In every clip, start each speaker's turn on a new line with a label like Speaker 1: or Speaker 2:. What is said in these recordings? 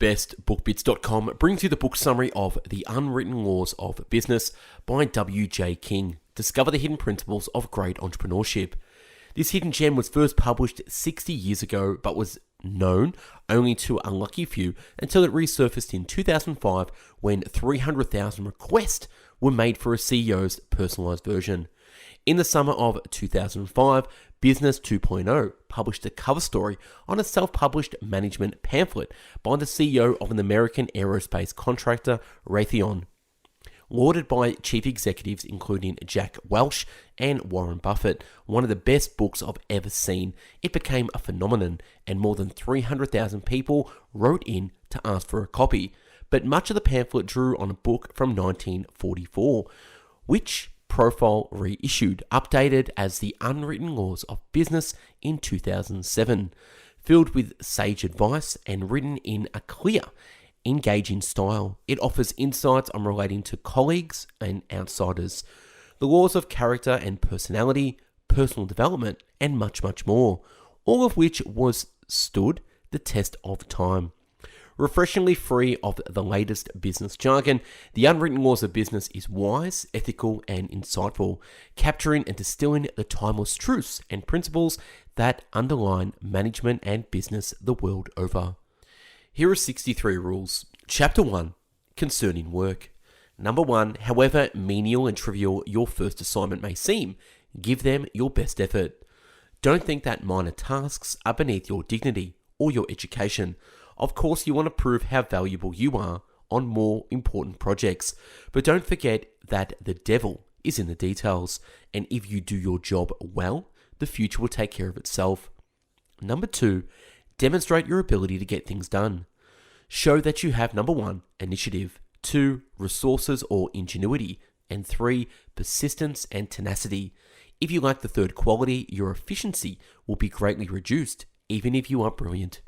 Speaker 1: bestbookbits.com brings you the book summary of The Unwritten Laws of Business by W.J. King. Discover the hidden principles of great entrepreneurship. This hidden gem was first published 60 years ago, but was known only to a lucky few until it resurfaced in 2005 when 300,000 requests were made for a CEO's personalized version. In the summer of 2005, Business 2.0 published a cover story on a self-published management pamphlet by the CEO of an American aerospace contractor, Raytheon. Lauded by chief executives including Jack Welch and Warren Buffett, one of the best books I've ever seen, it became a phenomenon and more than 300,000 people wrote in to ask for a copy. But much of the pamphlet drew on a book from 1944, which Profile reissued, updated as The Unwritten Laws of Business in 2007, filled with sage advice and written in a clear, engaging style. It offers insights on relating to colleagues and outsiders, the laws of character and personality, personal development, and much, much more, all of which was stood the test of time. Refreshingly free of the latest business jargon, The Unwritten Laws of Business is wise, ethical, and insightful, capturing and distilling the timeless truths and principles that underline management and business the world over. Here are 63 rules. Chapter 1, Concerning Work. Number 1, however menial and trivial your first assignment may seem, give them your best effort. Don't think that minor tasks are beneath your dignity or your education. Of course, you want to prove how valuable you are on more important projects, but don't forget that the devil is in the details, and if you do your job well, the future will take care of itself. Number 2, demonstrate your ability to get things done. Show that you have number 1, initiative, 2, resources or ingenuity, and 3, persistence and tenacity. If you lack the third quality, your efficiency will be greatly reduced, even if you are brilliant.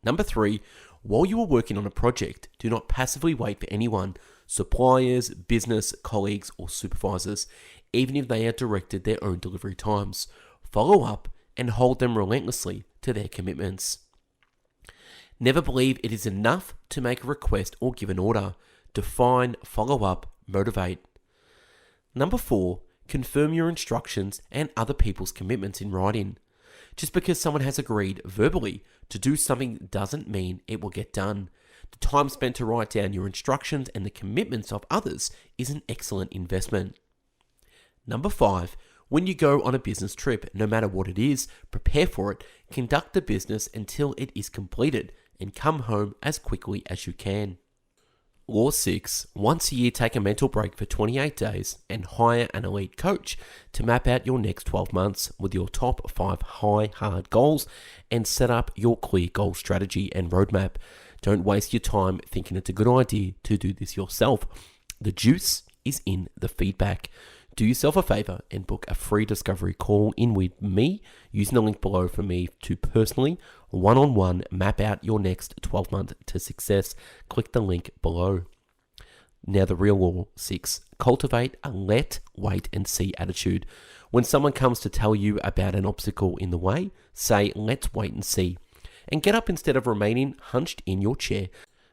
Speaker 1: Number 3, while you are working on a project, do not passively wait for anyone, suppliers, business, colleagues, or supervisors, even if they are directed their own delivery times. Follow up and hold them relentlessly to their commitments. Never believe it is enough to make a request or give an order. Define, follow up, motivate. Number 4, confirm your instructions and other people's commitments in writing. Just because someone has agreed verbally to do something doesn't mean it will get done. The time spent to write down your instructions and the commitments of others is an excellent investment. Number 5, when you go on a business trip, no matter what it is, prepare for it, conduct the business until it is completed, and come home as quickly as you can. Law 6, once a year take a mental break for 28 days and hire an elite coach to map out your next 12 months with your top 5 hard goals and set up your clear goal strategy and roadmap. Don't waste your time thinking it's a good idea to do this yourself. The juice is in the feedback. Do yourself a favor and book a free discovery call in with me using the link below for me to personally, one-on-one, map out your next 12 months to success. Click the link below. Now the real law 6, cultivate a let, wait and see attitude. When someone comes to tell you about an obstacle in the way, say let's wait and see. And get up instead of remaining hunched in your chair,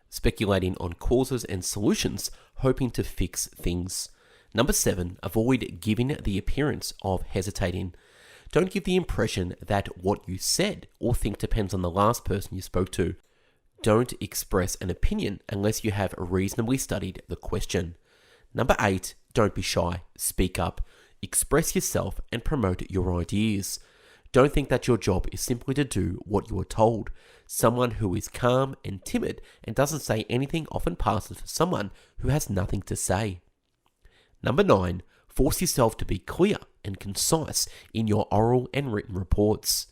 Speaker 1: speculating on causes and solutions, hoping to fix things. Number 7, avoid giving the appearance of hesitating. Don't give the impression that what you said or think depends on the last person you spoke to. Don't express an opinion unless you have reasonably studied the question. Number 8, don't be shy. Speak up. Express yourself and promote your ideas. Don't think that your job is simply to do what you are told. Someone who is calm and timid and doesn't say anything often passes for someone who has nothing to say. Number 9, force yourself to be clear and concise in your oral and written reports.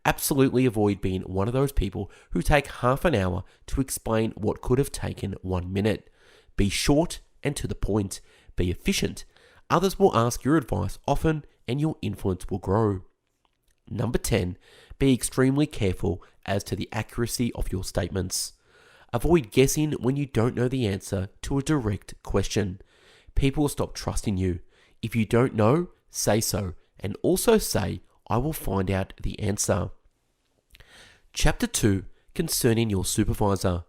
Speaker 1: Absolutely avoid being one of those people who take half an hour to explain what could have taken 1 minute. Be short and to the point. Be efficient. Others will ask your advice often and your influence will grow. Number 10, be extremely careful as to the accuracy of your statements. Avoid guessing when you don't know the answer to a direct question. People will stop trusting you. If you don't know, say so, and also say, I will find out the answer. Chapter 2, Concerning your supervisor.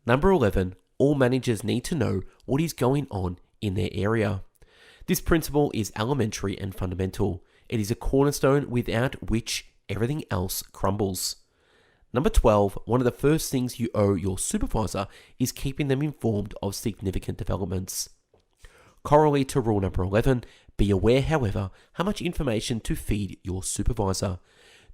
Speaker 1: Number 11, all managers need to know what is going on in their area. This principle is elementary and fundamental. It is a cornerstone without which everything else crumbles. Number 12, one of the first things you owe your supervisor is keeping them informed of significant developments. Corollary to rule number 11, be aware, however, how much information to feed your supervisor.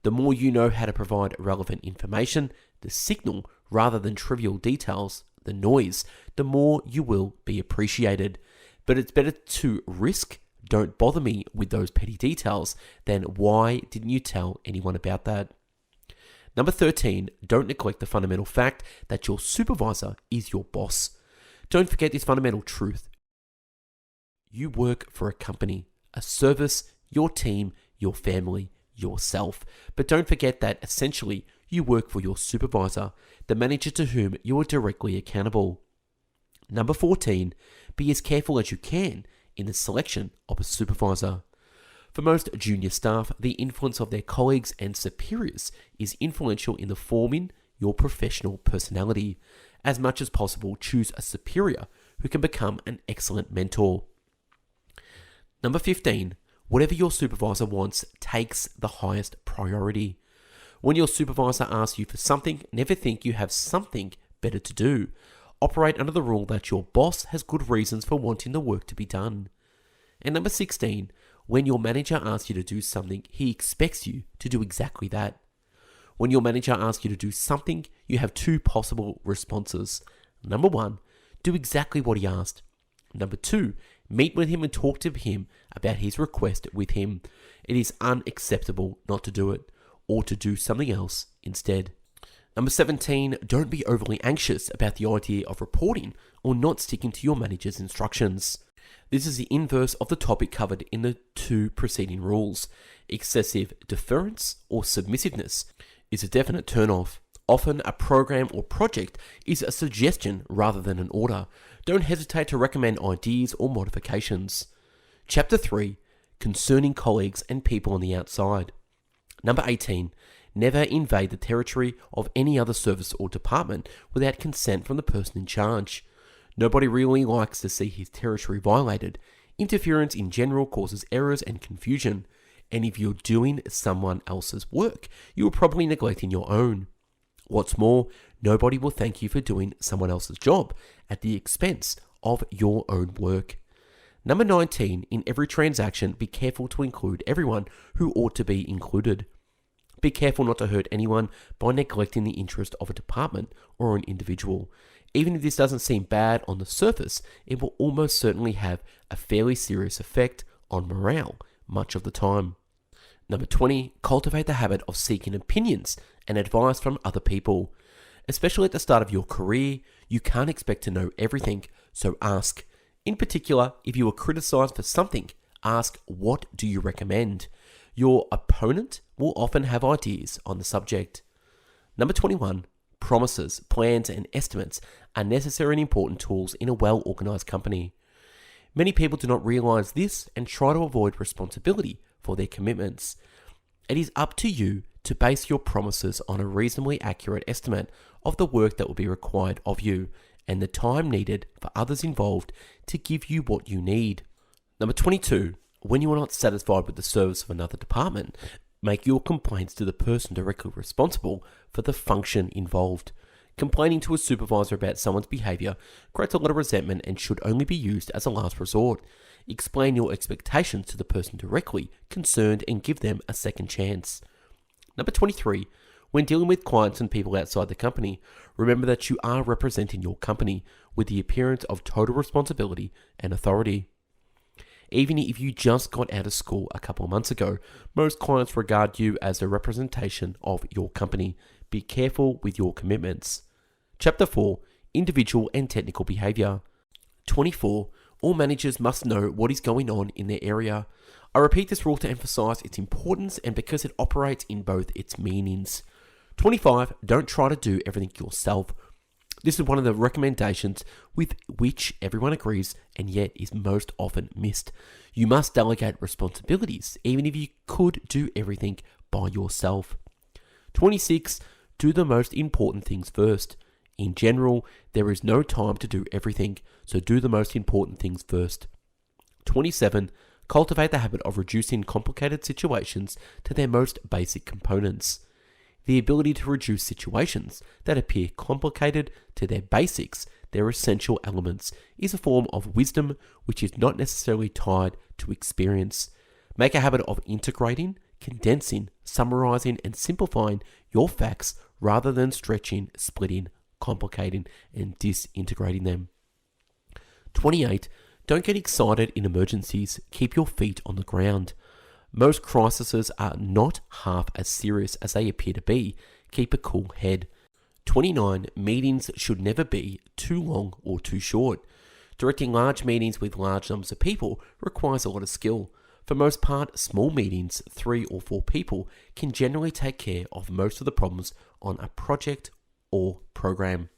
Speaker 1: The more you know how to provide relevant information, the signal, rather than trivial details, the noise, the more you will be appreciated. But it's better to risk, don't bother me with those petty details, than why didn't you tell anyone about that? Number 13, don't neglect the fundamental fact that your supervisor is your boss. Don't forget this fundamental truth. You work for a company, a service, your team, your family, yourself. But don't forget that essentially you work for your supervisor, the manager to whom you are directly accountable. Number 14, be as careful as you can in the selection of a supervisor. For most junior staff, the influence of their colleagues and superiors is influential in the forming your professional personality. As much as possible, choose a superior who can become an excellent mentor. Number 15, whatever your supervisor wants takes the highest priority. When your supervisor asks you for something, never think you have something better to do. Operate under the rule that your boss has good reasons for wanting the work to be done. And number 16, when your manager asks you to do something, he expects you to do exactly that. When your manager asks you to do something, you have two possible responses. Number 1, do exactly what he asked. Number 2, meet with him and talk to him about his request with him. It is unacceptable not to do it, or to do something else instead. Number 17, don't be overly anxious about the idea of reporting or not sticking to your manager's instructions. This is the inverse of the topic covered in the 2 preceding rules. Excessive deference or submissiveness is a definite turn-off. Often a program or project is a suggestion rather than an order. Don't hesitate to recommend ideas or modifications. Chapter 3, concerning colleagues and people on the outside. Number 18, never invade the territory of any other service or department without consent from the person in charge. Nobody really likes to see his territory violated. Interference in general causes errors and confusion, and if you're doing someone else's work, you are probably neglecting your own. What's more, nobody will thank you for doing someone else's job at the expense of your own work. Number 19, in every transaction, be careful to include everyone who ought to be included. Be careful not to hurt anyone by neglecting the interest of a department or an individual. Even if this doesn't seem bad on the surface, it will almost certainly have a fairly serious effect on morale much of the time. Number 20, cultivate the habit of seeking opinions and advice from other people. Especially at the start of your career, you can't expect to know everything, so ask. In particular, if you are criticized for something, ask, what do you recommend? Your opponent will often have ideas on the subject. Number 21, promises, plans, and estimates are necessary and important tools in a well-organized company. Many people do not realize this and try to avoid responsibility for their commitments. It is up to you to base your promises on a reasonably accurate estimate of the work that will be required of you and the time needed for others involved to give you what you need. Number 22, when you are not satisfied with the service of another department, make your complaints to the person directly responsible for the function involved. Complaining to a supervisor about someone's behavior creates a lot of resentment and should only be used as a last resort. Explain your expectations to the person directly concerned and give them a second chance. Number 23, when dealing with clients and people outside the company, remember that you are representing your company with the appearance of total responsibility and authority. Even if you just got out of school a couple of months ago, most clients regard you as a representation of your company. Be careful with your commitments. Chapter 4, individual and technical behavior. 24, all managers must know what is going on in their area. I repeat this rule to emphasize its importance and because it operates in both its meanings. 25, don't try to do everything yourself. This is one of the recommendations with which everyone agrees and yet is most often missed. You must delegate responsibilities, even if you could do everything by yourself. 26, do the most important things first. In general, there is no time to do everything, so do the most important things first. 27. Cultivate the habit of reducing complicated situations to their most basic components. The ability to reduce situations that appear complicated to their basics, their essential elements, is a form of wisdom which is not necessarily tied to experience. Make a habit of integrating, condensing, summarizing, and simplifying your facts rather than stretching, splitting, complicating, and disintegrating them. 28. Don't get excited in emergencies. Keep your feet on the ground. Most crises are not half as serious as they appear to be. Keep a cool head. 29. Meetings should never be too long or too short. Directing large meetings with large numbers of people requires a lot of skill. For most part, small meetings, 3 or 4 people, can generally take care of most of the problems on a project or program.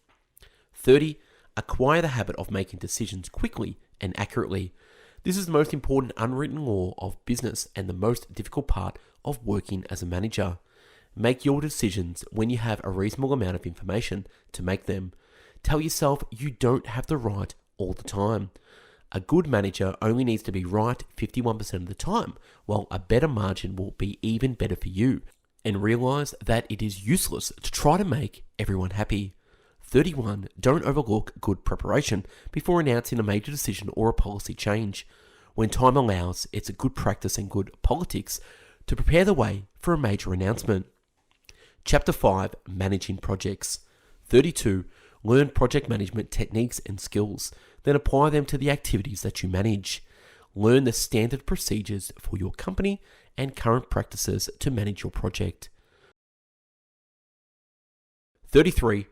Speaker 1: 30. Acquire the habit of making decisions quickly and accurately. This is the most important unwritten law of business and the most difficult part of working as a manager. Make your decisions when you have a reasonable amount of information to make them. Tell yourself you don't have the right all the time. A good manager only needs to be right 51% of the time, while a better margin will be even better for you. And realize that it is useless to try to make everyone happy. 31. Don't overlook good preparation before announcing a major decision or a policy change. When time allows, it's a good practice and good politics to prepare the way for a major announcement. Chapter 5. Managing projects. 32. Learn project management techniques and skills, then apply them to the activities that you manage. Learn the standard procedures for your company and current practices to manage your project. 33.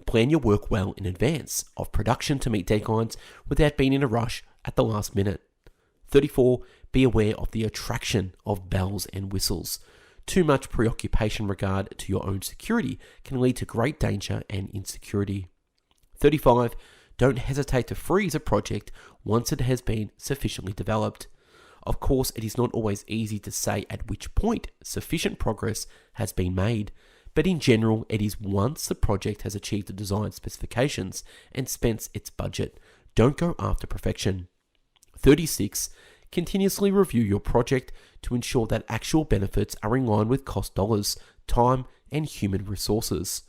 Speaker 1: Plan your work well in advance of production to meet deadlines without being in a rush at the last minute. 34. Be aware of the attraction of bells and whistles. Too much preoccupation regard to your own security can lead to great danger and insecurity. 35. Don't hesitate to freeze a project once it has been sufficiently developed. Of course, it is not always easy to say at which point sufficient progress has been made, but in general, it is once the project has achieved the design specifications and spent its budget. Don't go after perfection. 36. Continuously review your project to ensure that actual benefits are in line with cost dollars, time, and human resources.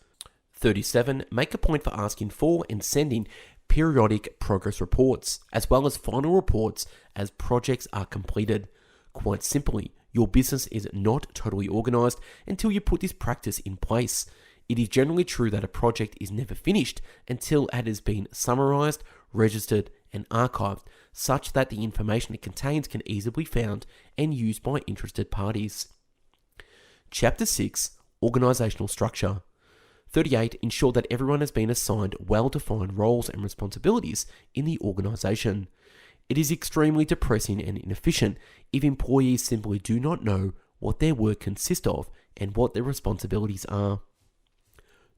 Speaker 1: 37. Make a point for asking for and sending periodic progress reports, as well as final reports as projects are completed. Quite simply, your business is not totally organized until you put this practice in place. It is generally true that a project is never finished until it has been summarized, registered, and archived, such that the information it contains can easily be found and used by interested parties. Chapter 6. Organizational Structure. 38. Ensure that everyone has been assigned well-defined roles and responsibilities in the organization. It is extremely depressing and inefficient if employees simply do not know what their work consists of and what their responsibilities are.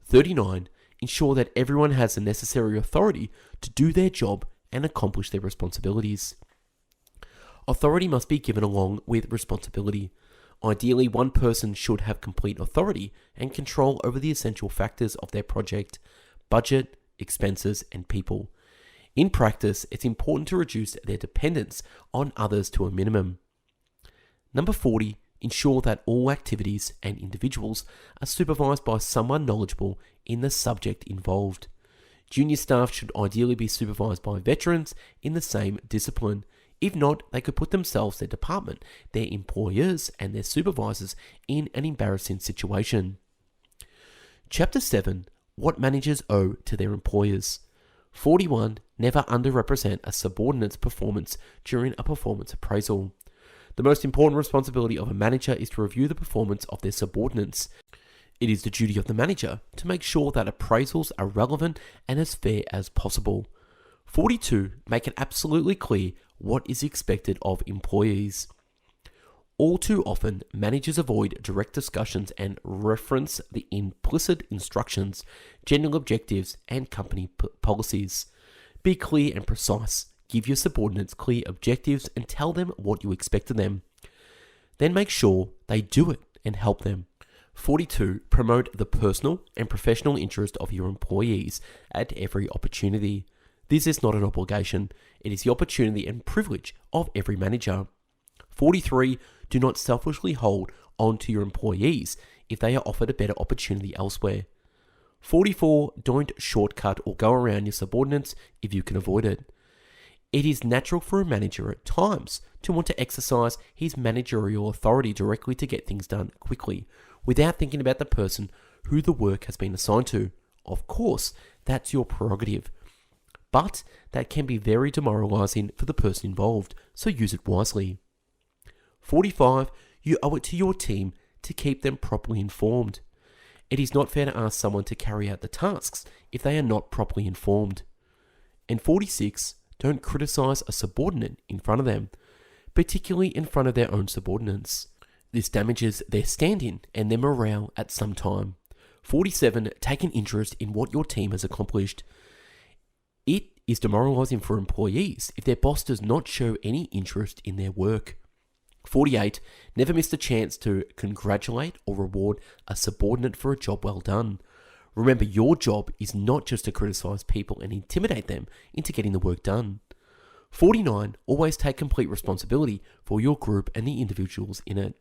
Speaker 1: 39. Ensure that everyone has the necessary authority to do their job and accomplish their responsibilities. Authority must be given along with responsibility. Ideally, one person should have complete authority and control over the essential factors of their project: budget, expenses, and people. In practice, it's important to reduce their dependence on others to a minimum. Number 40. Ensure that all activities and individuals are supervised by someone knowledgeable in the subject involved. Junior staff should ideally be supervised by veterans in the same discipline. If not, they could put themselves, their department, their employers, and their supervisors in an embarrassing situation. Chapter 7. What managers owe to their employers. 41. Never underrepresent a subordinate's performance during a performance appraisal. The most important responsibility of a manager is to review the performance of their subordinates. It is the duty of the manager to make sure that appraisals are relevant and as fair as possible. 42. Make it absolutely clear what is expected of employees. All too often, managers avoid direct discussions and reference the implicit instructions, general objectives, and company policies. Be clear and precise. Give your subordinates clear objectives and tell them what you expect of them. Then make sure they do it and help them. 42. Promote the personal and professional interest of your employees at every opportunity. This is not an obligation. It is the opportunity and privilege of every manager. 43. Do not selfishly hold on to your employees if they are offered a better opportunity elsewhere. 44. Don't shortcut or go around your subordinates if you can avoid it. It is natural for a manager at times to want to exercise his managerial authority directly to get things done quickly, without thinking about the person who the work has been assigned to. Of course, that's your prerogative. But that can be very demoralizing for the person involved, so use it wisely. 45. You owe it to your team to keep them properly informed. It is not fair to ask someone to carry out the tasks if they are not properly informed. And 46. Don't criticize a subordinate in front of them, particularly in front of their own subordinates. This damages their standing and their morale at some time. 47. Take an interest in what your team has accomplished. It is demoralizing for employees if their boss does not show any interest in their work. 48. Never miss the chance to congratulate or reward a subordinate for a job well done. Remember, your job is not just to criticize people and intimidate them into getting the work done. 49. Always take complete responsibility for your group and the individuals in it.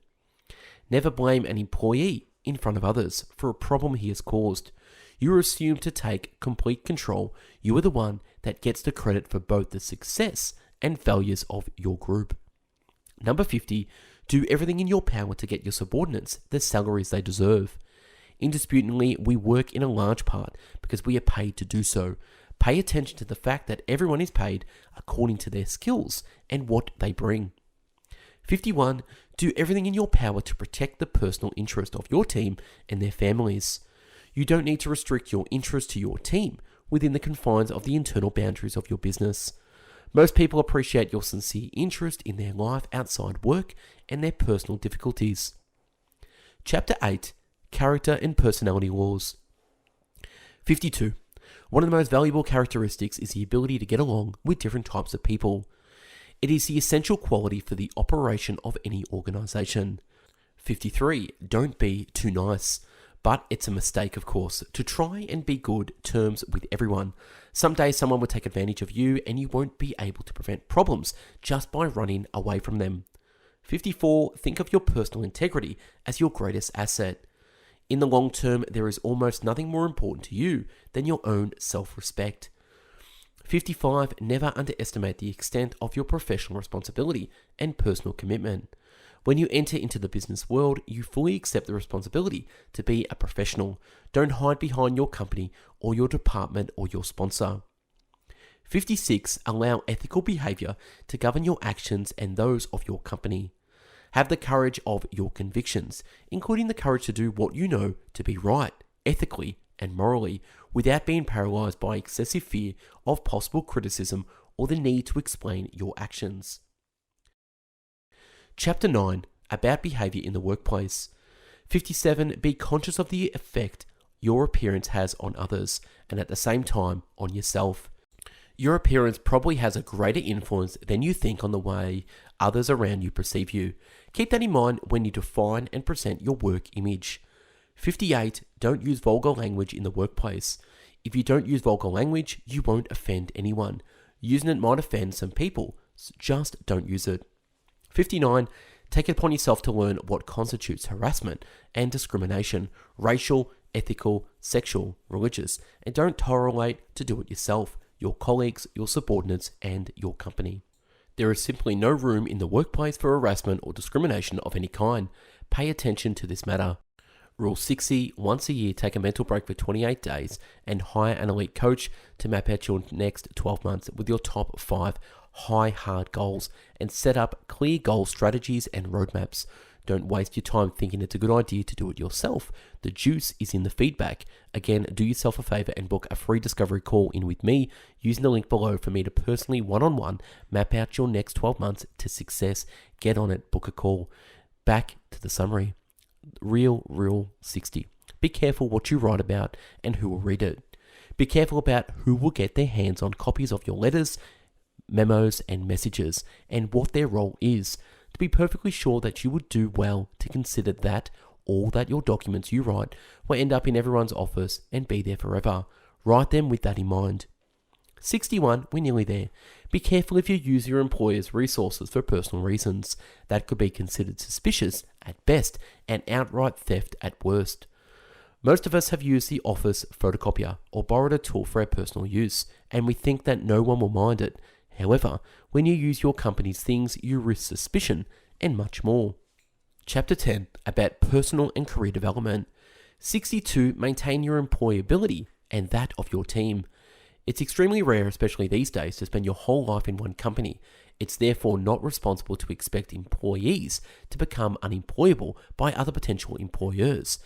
Speaker 1: Never blame an employee in front of others for a problem he has caused. You are assumed to take complete control. You are the one that gets the credit for both the success and failures of your group. Number 50. Do everything in your power to get your subordinates the salaries they deserve. Indisputably, we work in a large part because we are paid to do so. Pay attention to the fact that everyone is paid according to their skills and what they bring. 51. Do everything in your power to protect the personal interest of your team and their families. You don't need to restrict your interest to your team within the confines of the internal boundaries of your business. Most people appreciate your sincere interest in their life outside work and their personal difficulties. Chapter 8. Character and Personality Laws. 52. One of the most valuable characteristics is the ability to get along with different types of people. It is the essential quality for the operation of any organization. 53. Don't be too nice. But it's a mistake, of course, to try and be good terms with everyone. Someday someone will take advantage of you and you won't be able to prevent problems just by running away from them. 54. Think of your personal integrity as your greatest asset. In the long term, there is almost nothing more important to you than your own self-respect. 55. Never underestimate the extent of your professional responsibility and personal commitment. When you enter into the business world, you fully accept the responsibility to be a professional. Don't hide behind your company or your department or your sponsor. 56. Allow ethical behavior to govern your actions and those of your company. Have the courage of your convictions, including the courage to do what you know to be right, ethically and morally, without being paralyzed by excessive fear of possible criticism or the need to explain your actions. Chapter 9. About behavior in the workplace. 57. Be conscious of the effect your appearance has on others and at the same time on yourself. Your appearance probably has a greater influence than you think on the way others around you perceive you. Keep that in mind when you define and present your work image. 58. Don't use vulgar language in the workplace. If you don't use vulgar language, you won't offend anyone. Using it might offend some people, so just don't use it. 59. Take it upon yourself to learn what constitutes harassment and discrimination, racial, ethical, sexual, religious, and don't tolerate to do it yourself, your colleagues, your subordinates, and your company. There is simply no room in the workplace for harassment or discrimination of any kind. Pay attention to this matter. Rule 60, once a year take a mental break for 28 days and hire an elite coach to map out your next 12 months with your top 5 high hard goals and set up clear goal strategies and roadmaps. Don't waste your time thinking it's a good idea to do it yourself. The juice is in the feedback. Again, do yourself a favor and book a free discovery call in with me using the link below for me to personally one-on-one map out your next 12 months to success. Get on it, book a call. Back to the summary. Rule 60. Be careful what you write about and who will read it. Be careful about who will get their hands on copies of your letters, memos, and messages, and what their role is. To be perfectly sure that you would do well to consider that all that your documents you write will end up in everyone's office and be there forever. Write them with that in mind. 61, we're nearly there. Be careful if you use your employer's resources for personal reasons. That could be considered suspicious at best and outright theft at worst. Most of us have used the office photocopier or borrowed a tool for our personal use, and we think that no one will mind it. However, when you use your company's things, you risk suspicion and much more. Chapter 10, about personal and career development. 62, maintain your employability and that of your team. It's extremely rare, especially these days, to spend your whole life in one company. It's therefore not responsible to expect employees to become unemployable by other potential employers.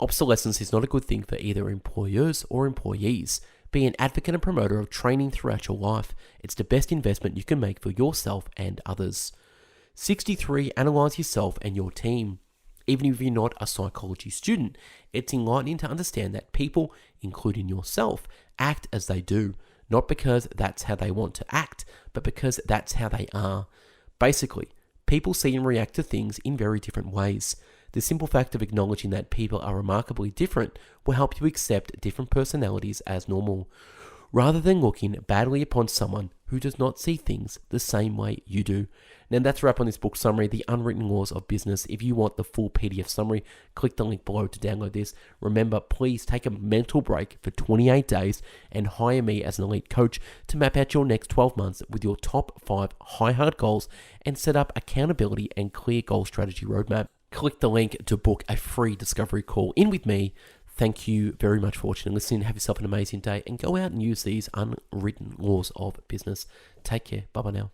Speaker 1: Obsolescence is not a good thing for either employers or employees. Be an advocate and promoter of training throughout your life. It's the best investment you can make for yourself and others. 63, analyze yourself and your team. Even if you're not a psychology student, it's enlightening to understand that people, including yourself, act as they do, not because that's how they want to act, but because that's how they are. Basically, people see and react to things in very different ways. The simple fact of acknowledging that people are remarkably different will help you accept different personalities as normal, rather than looking badly upon someone who does not see things the same way you do. Now that's a wrap on this book summary, The Unwritten Laws of Business. If you want the full PDF summary, click the link below to download this. Remember, please take a mental break for 28 days and hire me as an elite coach to map out your next 12 months with your top 5 high-hard goals and set up accountability and clear goal strategy roadmap. Click the link to book a free discovery call in with me. Thank you very much for watching and listening. Have yourself an amazing day and go out and use these unwritten laws of business. Take care. Bye-bye now.